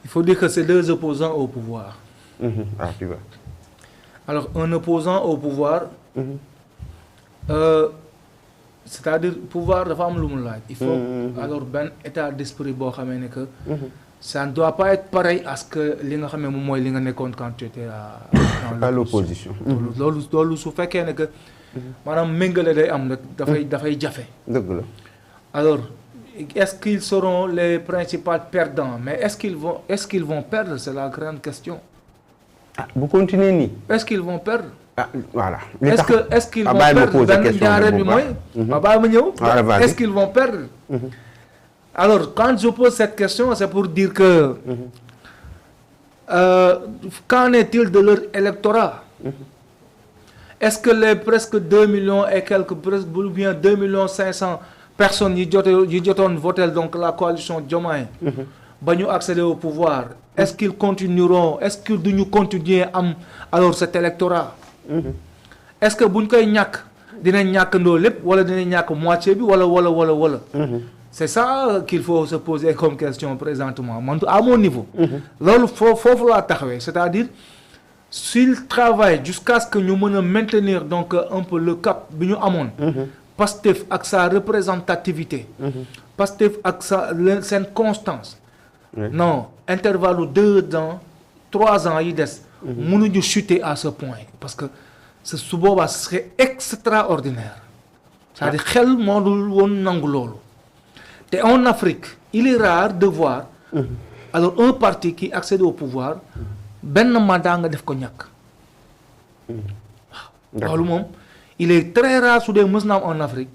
Il faut dire que c'est deux opposants au pouvoir. Ah, tu vois. Alors, un opposant au pouvoir, c'est-à-dire pouvoir de femme l'oumlaï. Il faut alors ben état d'esprit bo xamé que ça ne doit pas être pareil à ce que li nga xamé moy li nga nekkoon quand tu étais à l'opposition. Lolu su fekké né que manam mengalé day am nak da fay jafé. Deug la. Alors, est-ce qu'ils seront les principaux perdants? Mais est-ce qu'ils vont perdre? C'est la grande question. Ah, vous continuez ni? Est-ce qu'ils vont perdre? Ah, voilà. Est-ce qu'ils vont perdre? Est-ce qu'ils vont perdre? Alors, quand je pose cette question, c'est pour dire que qu'en est-il de leur électorat? Est-ce que les presque 2 millions et quelques, presque ou bien 2 millions 500 personnes qui ont voté donc la coalition Diomaye, nous accéder au pouvoir, est-ce qu'ils continueront, est-ce qu'ils vont continuer alors cet électorat? Est-ce que buñ koy ñak dinañ ñakando lepp wala dinañ ñak moitié bi wala c'est ça qu'il faut se poser comme question présentement à mon niveau. Lolu fofu la taxawé, c'est-à-dire s'ils travaillent jusqu'à ce que nous puissions maintenir donc un peu le cap bi ñu amone Pastef ak sa représentativité, Pastef ak sa constance. Non, intervalle 2 ans, 3 ans, il est mënuñu chuter à ce point parce que ce serait extraordinaire. C'est-à-dire xel moo dul woon nangu loolu. Et en Afrique, il est rare de voir alors un parti qui accède au pouvoir benn mandat nga def ko ñàkk. Loolu moom il est très rare su dee mës na am en Afrique.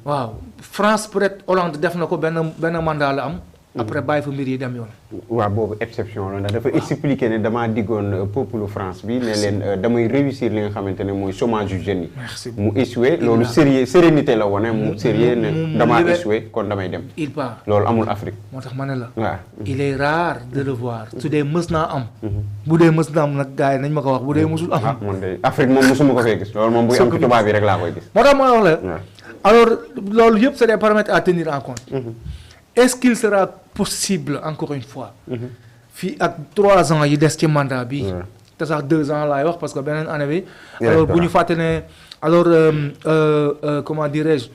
Waaw France peut-être Hollande def na ko benn mandat la am. Après bàyyi fa mbir yi dem yoon. Waaw boobu exception la ndax dafa expliquer ne damaa diggoon peuple France bi ne leen damay réussir li nga xamante ne mooy chômage yu jeunes yi. Mu échoué loolu sérénité la wone mu sérieux ne damaa échoué kon damay dem. Il part loolu amul Afrique. moo tax ma ne la. waaw il est rare de le voir. su dee mës naa am. bu dee mës naa am nag gars yi nañ ma ko wax bu dee mësul am. ah man de Afrique moom mësuma ko fee gis. loolu moom buy am ci tubaab bi rek laa koy gis. moo tax ma wax la. Alors loolu yëpp c'est des paramètres à tenir en compte. Est-ce qu'il sera possible, encore une fois, avec 3 ans, il y a des mandats, c'est-à-dire 2 ans, là, parce que bien année, alors, comment dirais-je,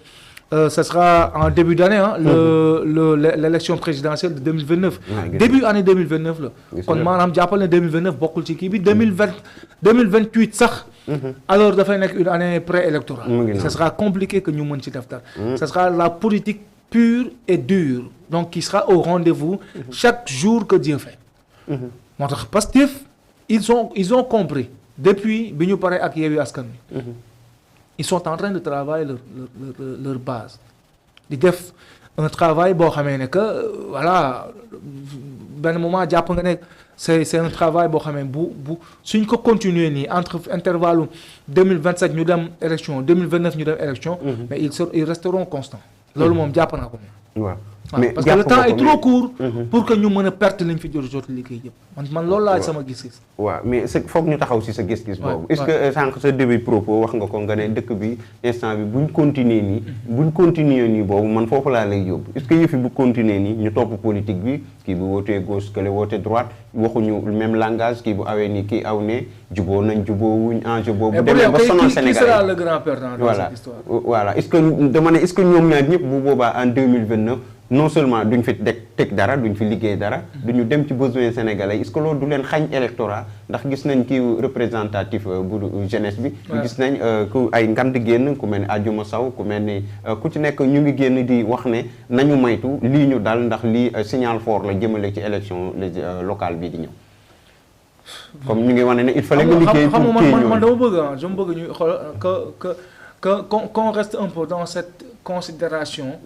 ce sera en début d'année, hein, l'élection présidentielle de 2029. Début année 2029, là. Quand madame Diapol 2029, beaucoup de qui 2028, ça. Alors, ça fait une année préélectorale. Ce sera compliqué que nous montions. Ce sera la politique pur et dur, donc qui sera au rendez-vous chaque jour que Dieu fait. Parce que ils ont compris depuis Bignou Paré ak Yewwi Askan Wi. Ils sont en train de travailler leur base. Ils font un travail bon xamé que voilà ben moment japp nga nek c'est un travail bon xamé bu suñ ko continuer ni entre intervalle 2027 ñu dem élection 2029 ñu dem élection mais ils resteront constants. Loolu moom jàpp naa ko moom. waaw mais parce que le temps est trop court. pour que ñu mën a perte liñ fi jot liggéey yëpp man loolu laa sama gis-gis. waaw mais foog ñu taxaw si sa gis-gis boobu. est-ce que sànq sa début propos wax nga ko nga ne dëkk bi instant bi buñ continuer nii boobu man foofu laa lay yóbbu est-ce que yëfi bu continuer nii ñu topp politique bi kii bu wootee gauche kële wootee droite waxuñu même langage kii bu awee nii kii aw ne juboo nañ wuñ enjeu boobu. demee ba sonal Sénégal qui sera le grand perdant dans cette histoire. voilà est-ce que dama ne est-ce que ñoom ñaar ñëpp bu boobaa en 2029 non seulement duñ fi teg dara duñ fi liggéey dara duñu dem ci besoin sénégalais est-ce que loolu du leen xañ électorat ndax gis nañ kii représentatif bu jeunesse bi gis nañ ku ay ngand génn ku mel ni Adjuma Sow ku mel ni ku ci nekk ñu ngi génn di wax ne nañu maytu lii ñu dal ndax lii signal fort la jëmale ci élection locale bi di ñëw comme ñu ngi wane ne il fallait nga liggéey pour man dama bëgg je me bëgg ñu xool qu'on reste un peu dans cette considération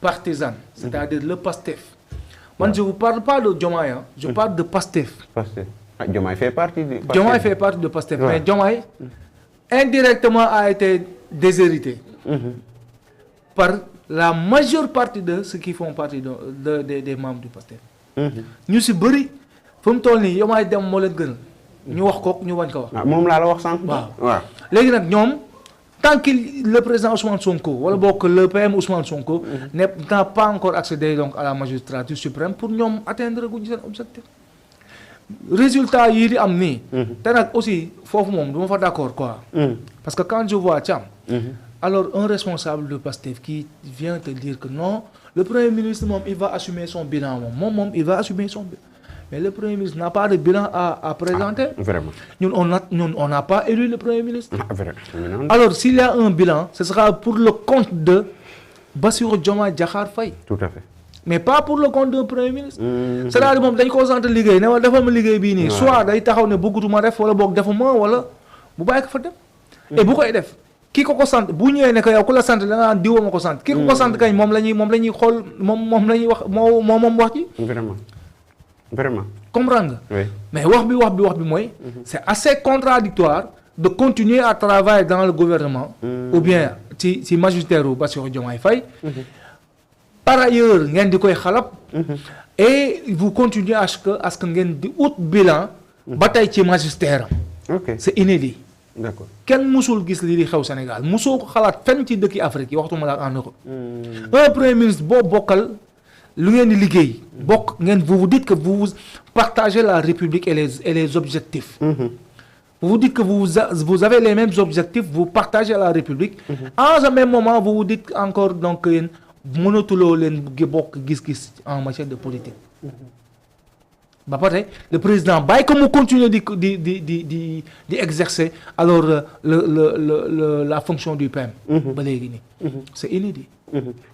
partisane, c'est-à-dire le Pastef. Moi, je ne vous parle pas de Diomaye, je parle de Pastef. Pastef. Ah, Diomaye fait partie de Pastef. Diomaye fait partie de Pastef, mais Diomaye, indirectement, a été déshérité par la majeure partie de ceux qui font partie des membres du Pastef. Nous sommes beaucoup, faut me tourner, Diomaye dem mo leen gënal. Ñu wax ko ñu wañ ko wax. Mom la wax sank. Waaw. Légui nak ñom tant que le président Ousmane Sonko, ou le PM Ousmane Sonko n'a pas encore accédé donc à la magistrature suprême pour nous atteindre cet objectif. résultat yii di am nii. te nag aussi foofu moom du ma fa d'accord quoi. parce que quand je vois Thiam. alors un responsable de Pastef qui vient te dire que non le premier ministre moom il va assumer son bilan moom il va assumer son bilan mais le premier ministre n'a pas de bilan à présenter. Vraiment. ñun on n'a pas élu le premier ministre. Vraiment. alors s'il y a un bilan ce sera pour le compte de Bassirou Diomaye Diakhar Faye. Tout à fait. mais pas pour le compte d'un premier ministre. c'est-à-dire moom dañ ko sant liggéey ne ma defal ma liggéey bii nii. soit day taxaw ne bëggatuma def wala boog defuma wala bu bàyyi ko fa dem. et bu koy def kii ko sant bu ñëwee ne que yow ku la sant da nga naan diwa ma ko sant. kii ko sant kañ moom la ñuy xool moom la ñuy wax moom wax ci. Vraiment. comprendre nga. Oui. mais wax bi mooy. c'est assez contradictoire de continuer à travailler dans le gouvernement. ou bien ci magistère u Bassirou Diomaye Faye. par ailleurs ngeen di koy xalab. et vous continuez à ce que ngeen di ut bilan. ba tey ci magistère am. Ok. c'est inédit. D'accord. kenn musul gis lii di xew Sénégal musoo ko xalaat fenn ci dëkki Afrique yi waxtuma la en Europe. un premier ministre boo bokkal lu ngeen di liggéey. bokk ngeen vous dites que vous partagez la République et les objectifs. vous dites que vous avez les mêmes objectifs vous partagez la République. en ce même moment vous dites encore donc yéen mënatuloo leen bokk gis-gis en matière de politique. ba pare le président bàyyi ko mu continuer di exercer alors la fonction du PM. ba léegi nii. c'est inédit.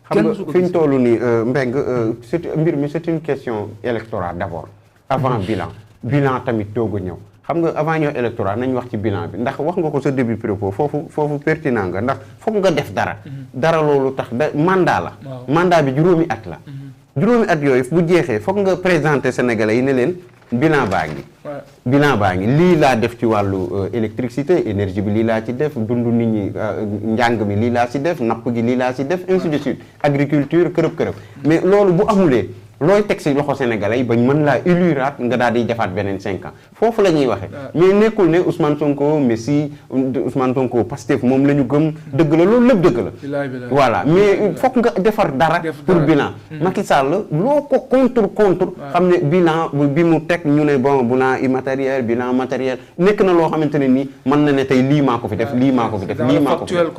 xam nga fi ñu toll nii Mbengue mbir mi c'est une question électorale d'abord avant bilan tamit doog a ñëw xam nga avant ñëw électoral nañ wax ci bilan bi ndax wax nga ko sa début propos foofu pertinent nga ndax foog nga def dara loolu tax mandat la. mandat bi juróomi at la. juróomi at yooyu bu jeexee foog nga présenter Sénégalais yi ne leen bilan baa ngi lii laa def ci wàllu électricité énergie bi lii laa ci def dundu nit ñi njàng mi lii laa ci def napp gi lii laa ci def ainsi de suite agriculture kërëb mais loolu bu amulee looy teg ci loxo Sénégalais yi bañ mën laa éliraat nga daal di defaat beneen 5 ans foofu la ñuy waxee. mais nekkul ne Ousmane Sonko Messi Ousmane Sonko Pastef moom la ñu gëm dëgg la loolu lépp dëgg la. voilà mais fokk nga defar dara. pour bilan. Macky Sall loo ko contre. xam ne bilan bi mu teg ñu ne bon bilan immatériel bilan matériel nekk na loo xamante ne nii mën na ne tey lii maa ko fi def lii maa ko fi def. lii maa ko fi def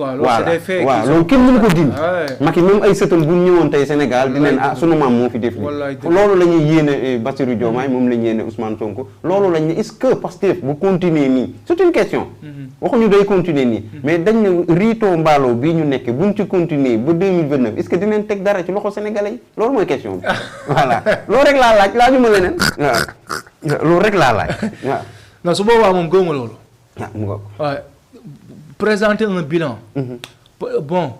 voilà loolu kenn mënu ko dindi. Macky même ay sëtam bu ñu ñëwoon tey Sénégal di leen sunu maam moo fi def. loolu la ñuy yéene Bassirou Diomaye moom la ñu yéene Ousmane Sonko loolu lañ ne est-ce que Pastef bu continuer nii c'est une question waxuñu day continuer nii mais dañ ne riitoo mbaaloo bii ñu nekk buñ ci continuer ba 2029 est-ce que dinañ teg dara ci loxo sénégalais yi loolu mooy question bi voilà loolu rek laa laaj laajuma leneen waaw loolu rek laa laaj waaw non su boobaa moom gëwuma loolu mu nga waaw présenter un bilan bon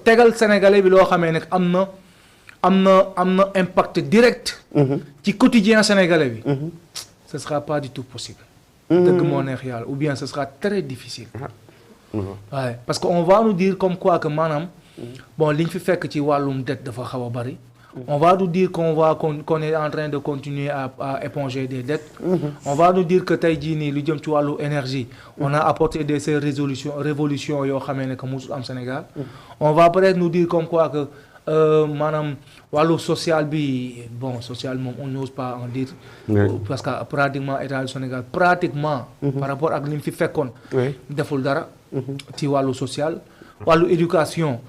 tegal sénégalais bi loo xamee ne am na impact direct ci quotidien sénégalais bi ce sera pas du tout possible dëgg moo neex yàlla ou bien ce sera très difficile waaye parce que on va nous dire comme quoi que maanaam bon li ñu fi fekk ci wàllum dette dafa xaw a bari on va nous dire qu'on est en train de continuer à éponger des dettes on va nous dire que tey jii nii lu jëm ci wàllu énergie on a apporté ces révolutions yoo xamee ne que musul am Sénégal on va peut-être nous dire comme quoi que maanaam wàllu social bi bon social moom on n'ose pas en dire parce que pratiquement état du Sénégal pratiquement par rapport ak li mu fi fekkoon deful dara ci wàllu social wàllu éducation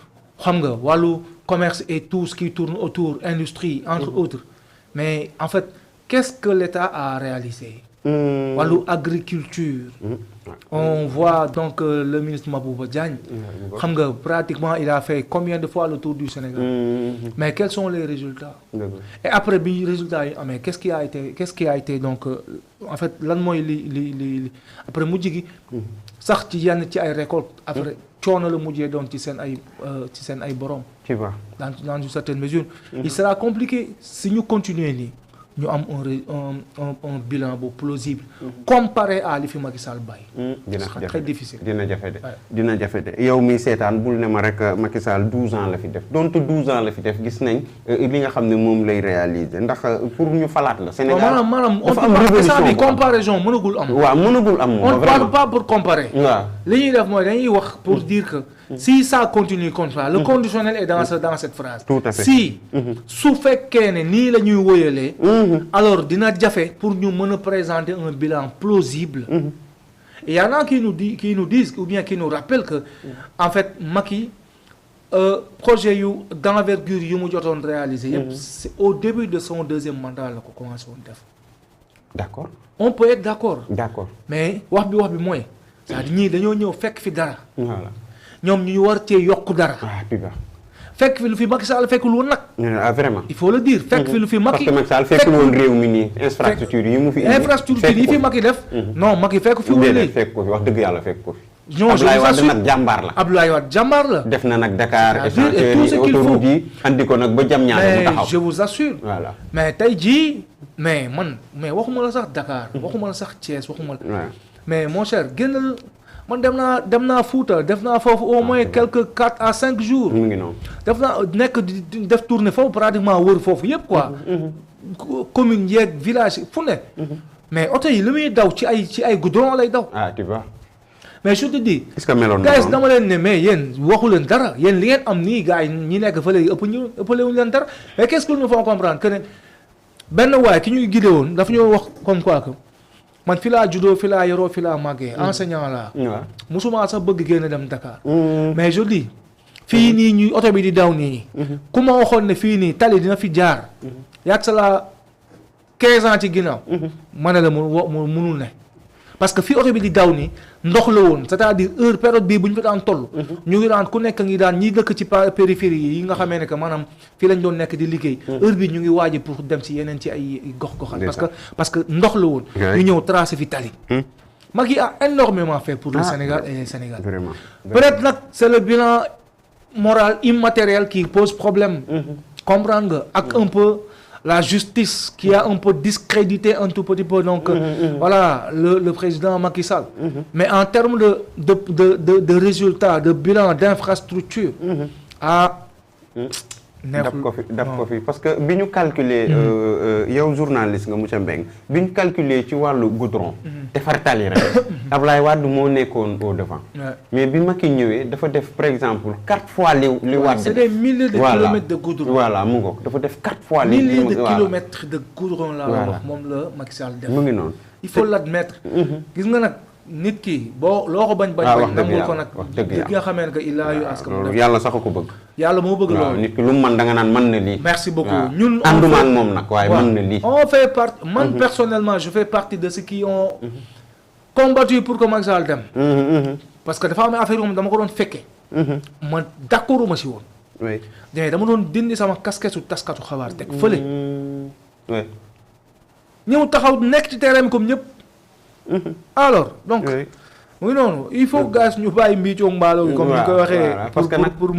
xam nga wàllu commerce et tout ce qui tourne autour industrie entre autres mais en fait qu'est-ce que l'État a réalisé wàllu agriculture on voit donc le ministre Mabouba Diagne xam nga pratiquement il a fait combien de fois le tour du Sénégal mais quels sont les résultats et après bi résultats yi amee qu'est-ce qui a été donc en fait lan mooy li après mujj gi sax ci yenn ci ay récoltes après coono la mujjee doon ci seen ay borom dans une certaine mesure il sera compliqué si ñu continuer nii ñu am un bilan bu plausible comparé à li fi Macky Sall bàyyi. dina jafe très difficile. dina jafe de yow mi seetaan bul ne ma rek Macky Sall 12 ans la fi def donte 12 ans la fi def gis nañ li nga xam ne moom lay réaliser ndax pour ñu falaat la. Sénégal dafa am révolution bi comparaison mënagul am. waaw mënagul am. on ne parle pas pour comparer. waaw li ñuy def mooy dañuy wax pour dire que si ça continue comme ça le conditionnel est dans cette phrase. Tout à fait. Si su fekkee ne nii la ñuy wóyalee alors dina jafe pour ñu mën a présenter un bilan plausible. Et il y en a qui nous disent ou bien qui nous rappellent que en fait Macky projet yu d'envergure yu mu jotoon réalisé yëpp c'est au début de son deuxième mandat la ko commencé woon def. D'accord. On peut être d'accord. D'accord. Mais wax bi mooy c'est-à-dire ñii dañoo ñëw fekk fi dara. Voilà. ñoom ñu war cee yokk dara. Ah, tu vois. fekk fi lu fi Macky Sall fekkul woon nag. Ah, vraiment. Il faut le dire fekk fi lu fi Macky. parce que Macky Sall fekkul woon réew mi nii infrastructure yi mu fi indi. infrastructure yi fi Macky def. non Macky fekk fi woon lii. fekk ko fi wax dëgg yàlla fekk ko fi. non je Abdoulaye vous Wade assure nag jàmbaar la. Abdoulaye Wade jàmbaar la. def na nag Dakar et tout ce qu'il faut autoroute yi andi ko nag ba jam ñaar mu taxaw. mais je vous assure. voilà. mais tey jii mais waxuma la sax Dakar waxuma la sax Thiès waxuma la. mais mon cher génnal man dem naa Fouta def naa foofu au moins quelques 4 à 5 jours. mu ngi noonu. def naa nekk di def tournée foofu pratiquement wër foofu yëpp quoi. commune yeeg village fu ne. mais oto yi li muy daw ci ay goudron lay daw. ah tu vois. mais je te dis. est-ce que meloon na gars dama leen ne mais yéen waxu leen dara yéen li ngeen am nii gars yi ñi nekk fële ëppale wuñu leen dara mais qu'est-ce que nous faut comprendre que ne benn waay ki ñuy guidé woon dafa ñoo wax comme quoi que man fi laa juddoo fi laa yoroo fi laa màggee enseignant laa. waaw musuma sax bëgg génn dem Dakar. mais je dis fii nii ñuy oto bi di daw nii. ku ma waxoon ne fii nii tali dina fi jaar. yàgg sa la 15 ans ci ginnaaw. ma ne la munul ne. parce que fii oto bi di daw nii ndox la woon c'est-à-dire période bii bu ñu fi daan toll. ñu ngi daan ku nekk ngi daan ñi dëkk ci périphérie yi nga xamee ne que maanaam fii lañ doon nekk di liggéey. heure bi ñu ngi waaj pour dem ci yeneen ci ay gox-goxal. parce que ndox la woon. ñu ñëw tracé fi tali. Macky a énormément fait pour le Sénégal et les Sénégalais. Vraiment. Peut-être nag c'est le bilan moral immatériel qui pose problème. Comprendre nga ak un peu. La justice qui a un peu discrédité un tout petit peu donc voilà le président Macky Sall. Mais en termes de résultats, de bilan, d'infrastructure, daf ko fi parce que bi ñu calculer yow journaliste nga monsieur Mbengue bi ñu calculer ci wàllu goudron defar tali rek Abdoulaye Wade moo nekkoon au devant mais bi Macky ñëwee dafa def par exemple 4 fois li Wade. c'est des milliers de kilomètres de goudron. voilà mu ngoog dafa def 4 fois li milliers de kilomètres de goudron la wax moom la Macky Sall def. mu ngi noonu il faut l'admettre. gis nga nag nit ki loo ko bañ nangul ko nag dëgg nga xamee ne que il a eu askan loolu yàlla sax ko bëgg. yàlla moo bëgg loolu nit ki lu mu mën da nga naan mën na lii. merci beaucoup ñun ànduma ak moom nag waaye mën na lii. on fait partie man personnellement je fais partie de ceux qui ont combattu pour que Macky Sall dem. parce que dafa am affaire yoo xam dama ko doon fekkee. man d'accorduma si woon. oui mais dama doon dindi sama casquette su taskatu xabaar teg fële. oui. ñëw taxaw nekk ci terrain bi comme ñëpp. alors donc. mu ngi noonu il faut gars ñu bàyyi mbiicoo mbaaloo comme ni ko waxee. parce que nag pour